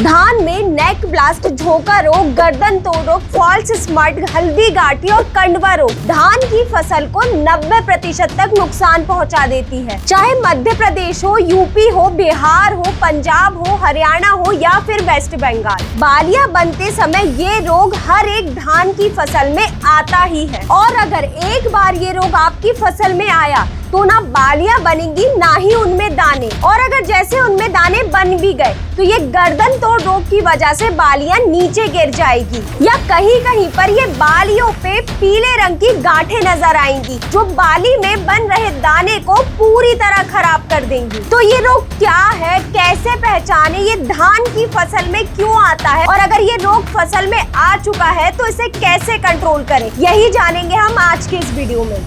धान में नेक ब्लास्ट, झोंका रोग, गर्दन तोड़ रोग, फॉल्स स्मट, हल्दी गाठी और कंडवा रोग धान की फसल को 90% तक नुकसान पहुंचा देती है। चाहे मध्य प्रदेश हो, यूपी हो, बिहार हो, पंजाब हो, हरियाणा हो या फिर वेस्ट बंगाल, बालियां बनते समय ये रोग हर एक धान की फसल में आता ही है। और अगर एक बार ये रोग आपकी फसल में आया तो ना बालियां बनेंगी ना ही उनमें दाने, और अगर जैसे उनमें दाने बन भी गए तो ये गर्दन तोड़ रोग की वजह से बालियां नीचे गिर जाएगी या कहीं कहीं पर ये बालियों पे पीले रंग की गांठें नजर आएंगी जो बाली में बन रहे दाने को पूरी तरह खराब कर देंगी। तो ये रोग क्या है, कैसे पहचाने, ये धान की फसल में क्यों आता है और अगर ये रोग फसल में आ चुका है तो इसे कैसे कंट्रोल करें, यही जानेंगे हम आज के इस वीडियो में।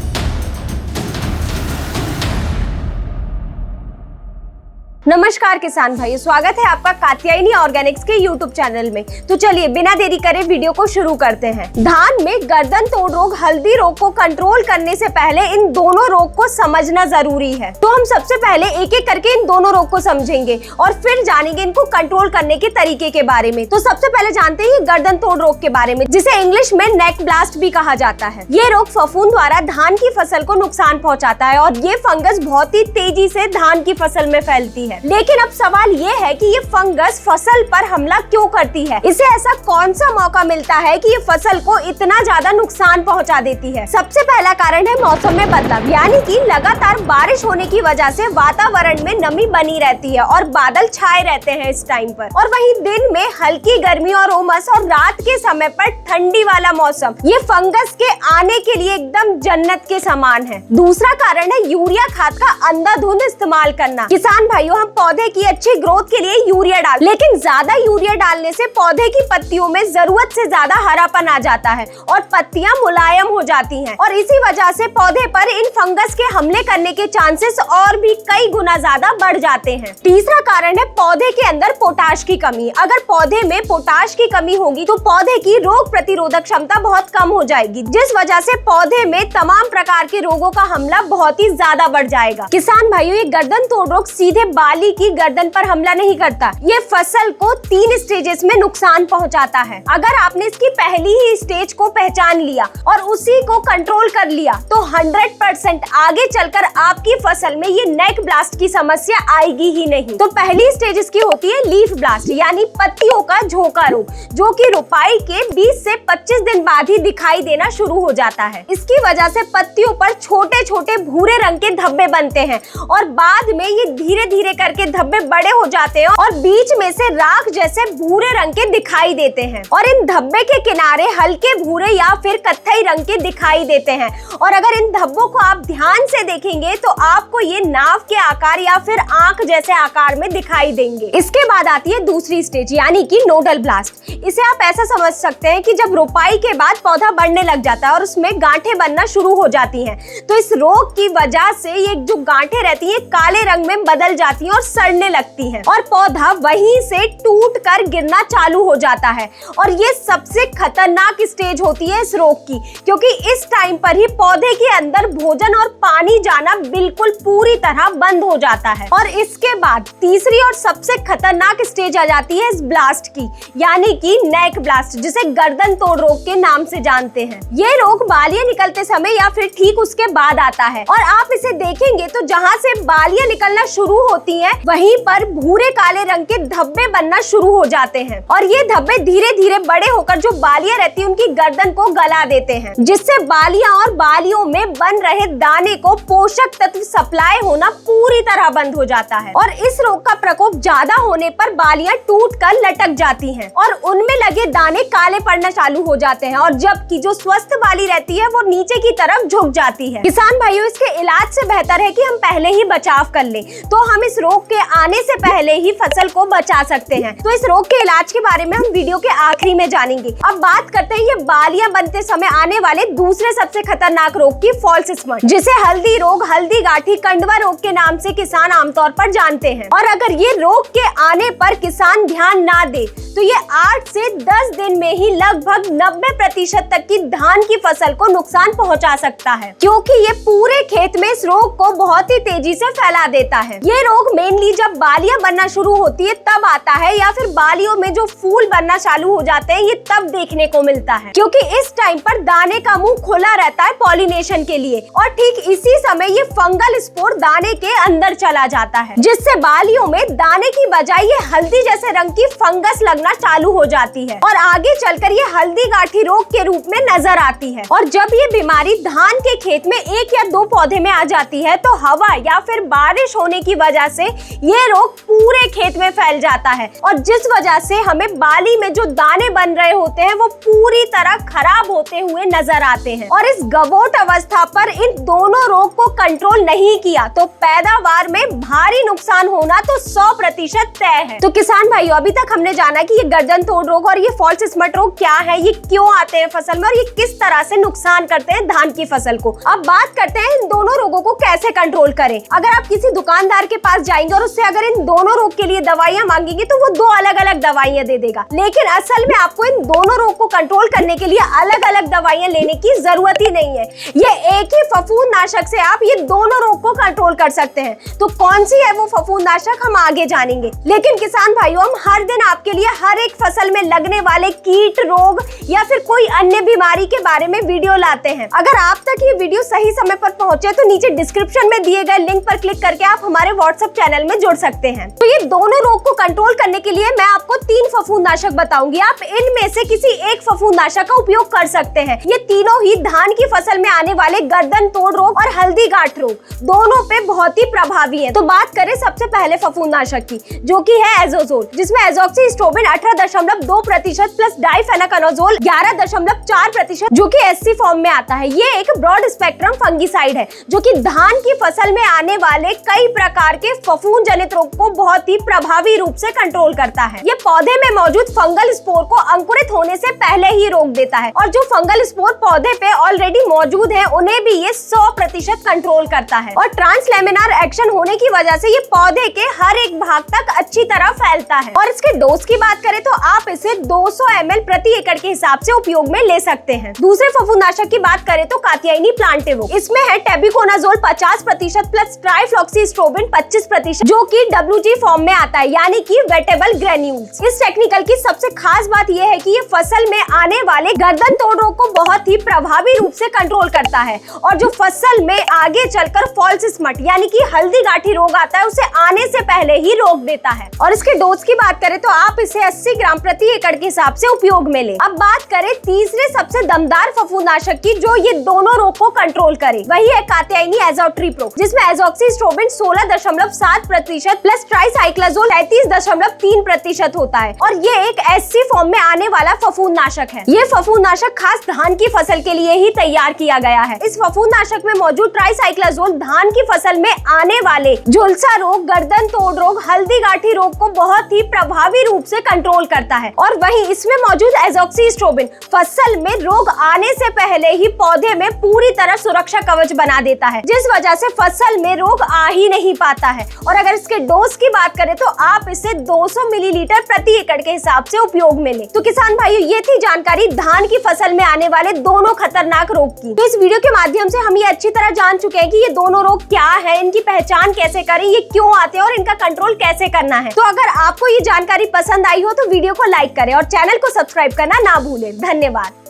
नमस्कार किसान भाई, स्वागत है आपका कात्यायनी ऑर्गेनिक्स के यूट्यूब चैनल में। तो चलिए बिना देरी करे वीडियो को शुरू करते हैं। धान में गर्दन तोड़ रोग, हल्दी रोग को कंट्रोल करने से पहले इन दोनों रोग को समझना जरूरी है। तो हम सबसे पहले एक एक करके इन दोनों रोग को समझेंगे और फिर जानेंगे इनको कंट्रोल करने के तरीके के बारे में। तो सबसे पहले जानते हैं गर्दन तोड़ रोग के बारे में, जिसे इंग्लिश में नेक ब्लास्ट भी कहा जाता है। ये रोग फफूंद द्वारा धान की फसल को नुकसान पहुँचाता है और ये फंगस बहुत ही तेजी से धान की फसल में फैलती है। लेकिन अब सवाल ये है कि ये फंगस फसल पर हमला क्यों करती है, इसे ऐसा कौन सा मौका मिलता है कि ये फसल को इतना ज्यादा नुकसान पहुंचा देती है। सबसे पहला कारण है मौसम में बदलाव, यानी कि लगातार बारिश होने की वजह से वातावरण में नमी बनी रहती है और बादल छाए रहते हैं इस टाइम पर, और वहीं दिन में हल्की गर्मी और उमस और रात के समय पर ठंडी वाला मौसम ये फंगस के आने के लिए एकदम जन्नत के समान है। दूसरा कारण है यूरिया खाद का अंधाधुंध इस्तेमाल करना। किसान भाइयों, हम पौधे की अच्छी ग्रोथ के लिए यूरिया डाल, लेकिन ज्यादा यूरिया डालने से पौधे की पत्तियों में जरूरत से ज्यादा हरापन आ जाता है और पत्तियां मुलायम हो जाती हैं और इसी वजह से पौधे पर इन फंगस के हमले करने के चांसेस और भी कई गुना ज्यादा बढ़ जाते हैं। तीसरा कारण है पौधे के अंदर पोटाश की कमी। अगर पौधे में पोटाश की कमी होगी तो पौधे की रोग प्रतिरोधक क्षमता बहुत कम हो जाएगी, जिस वजह से पौधे में तमाम प्रकार के रोगों का हमला बहुत ही ज्यादा बढ़ जाएगा। किसान भाइयों, ये गर्दन तोड़ रोग सीधे बाली की गर्दन पर हमला नहीं करता, ये फसल को 3 स्टेजेस में नुकसान पहुंचाता है। अगर आपने इसकी पहली ही स्टेज को पहचान लिया और उसी को कंट्रोल कर लिया तो 100% आगे चलकर आपकी फसल में ये नेक ब्लास्ट की समस्या आएगी ही नहीं। तो पहली स्टेज इसकी होती है लीफ ब्लास्ट, यानी पत्तियों का झोंका रोग, जो कि रोपाई के 20 से 25 दिन बाद ही दिखाई देना शुरू हो जाता है। इसकी वजह से पत्तियों पर छोटे छोटे भूरे रंग के धब्बे बनते हैं और बाद में ये धीरे धीरे करके धब्बे बड़े हो जाते हैं और बीच में से राख जैसे भूरे रंग के दिखाई देते हैं और इन धब्बे के किनारे हल्के भूरे या फिर कत्थई रंग के दिखाई देते हैं। और अगर इन धब्बों को आप ध्यान से देखेंगे तो आपको ये नाव के आकार या फिर आंख जैसे आकार में दिखाई देंगे। इसके बाद आती है दूसरी स्टेज, यानी कि नोडल ब्लास्ट। इसे आप ऐसा समझ सकते हैं कि जब रोपाई के बाद पौधा बढ़ने लग जाता है और उसमें गांठें बनना शुरू हो जाती हैं, तो इस रोग की वजह से ये जो गांठें रहती हैं काले रंग में बदल जाती हैं और सड़ने लगती है और पौधा वहीं से टूट कर गिरना चालू हो जाता है। और ये सबसे खतरनाक स्टेज होती है इस रोग की, क्योंकि इस टाइम पर ही पौधे के अंदर भोजन और पानी जाना बिल्कुल पूरी तरह बंद हो जाता है। और इसके बाद तीसरी और सबसे खतरनाक स्टेज आ जाती है इस ब्लास्ट की, यानी कि नेक ब्लास्ट, जिसे गर्दन तोड़ रोग के नाम से जानते हैं। ये रोग बालियां निकलते समय या फिर ठीक उसके बाद आता है और आप इसे देखेंगे तो जहाँ से बालियां निकलना शुरू होती हैं वहीं पर भूरे काले रंग के धब्बे बनना शुरू हो जाते हैं और ये धब्बे धीरे धीरे बड़े होकर जो बालियां रहती हैं उनकी गर्दन को गला देते हैं, जिससे बालियां और बालियों में बन रहे दाने को पोषक तत्व सप्लाई होना पूरी तरह बंद हो जाता है और इस रोग का प्रकोप ज्यादा होने पर बालियां टूट कर लटक जाती हैं और उनमें लगे दाने काले पड़ना चालू हो जाते हैं और जबकि जो स्वस्थ बाली रहती है वो नीचे की तरफ झुक जाती है। किसान भाइयों, इसके इलाज से बेहतर है कि हम पहले ही बचाव कर लें, तो हम इस रोग के आने से पहले ही फसल को बचा सकते हैं। तो इस रोग के इलाज के बारे में हम वीडियो के आखिरी में जानेंगे। अब बात करते हैं ये बालियां बनते समय आने वाले दूसरे सबसे खतरनाक रोग की, फॉल्स स्मट, जिसे हल्दी रोग, हल्दी गाठी, कंडवा रोग के नाम से किसान आमतौर पर जानते हैं। और अगर ये रोग के आने पर किसान ध्यान ना दे तो ये 8 से 10 दिन में ही लगभग 90% तक की धान की फसल को नुकसान पहुंचा सकता है, क्योंकि ये पूरे खेत में इस रोग को बहुत ही तेजी से फैला देता है। ये रोग मेनली जब बालियां बनना शुरू होती है तब आता है, या फिर बालियों में जो फूल बनना चालू हो जाते हैं ये तब देखने को मिलता है, क्योंकि इस टाइम पर दाने का मुंह खुला रहता है पॉलिनेशन के लिए, और ठीक इसी समय ये फंगल स्पोर दाने के अंदर चला जाता है, जिससे बालियों में दाने की बजाय ये हल्दी जैसे रंग की फंगस लगना चालू हो जाती है और आगे चलकर ये हल्दी गांठी रोग के रूप में नजर आती है। और जब ये बीमारी धान के खेत में 1 या 2 पौधे में आ जाती है तो हवा या फिर बारिश होने की वजह से ये रोग पूरे खेत में फैल जाता है, और जिस वजह से हमें बाली में जो दाने बन रहे होते हैं वो पूरी तरह खराब होते हुए नजर आते हैं। और इस गवोट अवस्था पर इन दोनों रोग को कंट्रोल नहीं किया तो पैदावार में भारी नुकसान होना तो 100% तय है। तो किसान भाइयों, अभी तक हमने जाना कि ये गर्दन तोड़ रोग और ये फॉल्स स्मट रोग क्या है, ये क्यों आते हैं फसल में और ये किस तरह से नुकसान करते हैं धान की फसल को। अब बात करते हैं इन दोनों रोगों को कैसे कंट्रोल करें। अगर आप किसी दुकानदार के पास जाएंगे और उससे अगर इन दोनों रोग के लिए दवाइयां मांगेंगे तो वो 2 अलग-अलग दवाइयां दे देगा, लेकिन असल में आपको इन दोनों रोग को कंट्रोल करने के लिए अलग-अलग दवाइयां लेने की जरूरत ही नहीं है। ये एक ही फफूंदनाशक से आप ये दोनों रोग को कंट्रोल कर सकते हैं। तो कौन सी है वो फफूंदनाशक हम आगे जानेंगे, लेकिन किसान भाइयों, हम हर दिन आपके लिए हर एक फसल में लगने वाले कीट रोग या फिर कोई अन्य बीमारी के बारे में वीडियो लाते हैं। अगर आप तक ये वीडियो सही समय पर पहुंचे तो नीचे डिस्क्रिप्शन में दिए गए लिंक पर क्लिक करके आप हमारे व्हाट्सएप चैनल में जुड़ सकते हैं। तो ये दोनों रोग को कंट्रोल करने के लिए मैं आपको 3 फफूंदनाशक बताऊंगी। आप इनमें से किसी एक फफूंदनाशक का उपयोग कर सकते हैं। ये तीनों ही धान की फसल में आने वाले गर्दन तोड़ रोग और हल्दी गांठ रोग दोनों पे बहुत ही प्रभावी है। तो बात करें सबसे पहले फफूंदनाशक की, जो कि है एजोजोल, जिसमें एजॉक्सिस्ट्रोबिन 18.2% प्लस डाइफेनाकनोजोल 11.4%, जो कि एससी फॉर्म में आता है। ये एक ब्रॉड स्पेक्ट्रम फंगिसाइड है जो कि धान की फसल में आने वाले कई प्रकार के फफूंद जनित रोग को बहुत ही प्रभावी रूप से कंट्रोल करता है। ये पौधे में मौजूद फंगल स्पोर को अंकुरित होने से पहले ही रोक देता है, और जो फंगल स्पोर पौधे पे ऑलरेडी मौजूद है उन्हें भी ये 100% कंट्रोल करता है। और ट्रांसलेमिनार एक्शन होने की वजह से ये पौधे के हर एक भाग तक अच्छी तरह फैलता है। और इसके डोज की बात करें तो आप इसे 200 ml प्रति एकड़ के हिसाब से उपयोग में ले सकते हैं। दूसरे फफूंदनाशक की बात करें तो कात्यायनी प्लांटिवो, इसमें है टेबिकोनाजोल 50% प्लस ट्राइफ्लॉक्सीस्ट्रोबिन 25%, जो कि WG फॉर्म में आता है, यानी कि वेटेबल ग्रेन्यूल्स। इस टेक्निकल की सबसे खास बात यह है कि ये फसल में आने वाले गर्दन तोड़ रोग को बहुत ही प्रभावी रूप से कंट्रोल करता है, और जो फसल में आगे चलकर फॉल्स स्मट यानी कि हल्दी गांठी रोग आता है उसे आने से पहले ही रोक देता है। और इसके डोज की बात करें तो आप इसे 80 ग्राम प्रति एकड़ के हिसाब से उपयोग में ले। अब बात करें तीसरे सबसे दमदार फफूंदनाशक की, जो ये दोनों रोग को कंट्रोल करे, वही है कात्यायनी एज़ोट्रिप्रो, जिसमें एजॉक्सिस्ट्रोबिन 16.7% प्लस ट्राइसाइक्लाजोल 33.3% होता है, और ये एक एससी फॉर्म में आने वाला फफूंदनाशक है। ये फफूंदनाशक खास धान की फसल के लिए ही तैयार किया गया है। इस फफूंदनाशक में मौजूद ट्राइसाइक्लाजोल धान की फसल में आने वाले झुलसा रोग, गर्दन तोड़ रोग, हल्दी गांठी रोग को बहुत ही प्रभावी रूप से कंट्रोल करता है। और वहीं इसमें मौजूद एजॉक्सिस्ट्रोबिन फसल में रोग आने से पहले ही पौधे में पूरी तरह सुरक्षा कवच बना देता है, जिस वजह से फसल में रोग आ ही नहीं पाता है। और अगर इसके डोज की बात करें तो आप इसे 200 मिलीलीटर प्रति एकड़ के हिसाब से उपयोग में लें। तो किसान भाइयों, ये थी जानकारी धान की फसल में आने वाले दोनों खतरनाक रोग की। तो इस वीडियो के माध्यम से हम ये अच्छी तरह जान चुके हैं कि ये दोनों रोग क्या है, इनकी पहचान कैसे करें, ये क्यों आते हैं और इनका कंट्रोल कैसे करना है। तो अगर आपको ये जानकारी पसंद आई हो तो वीडियो को लाइक करें और चैनल को सब्सक्राइब करना ना भूलें। धन्यवाद।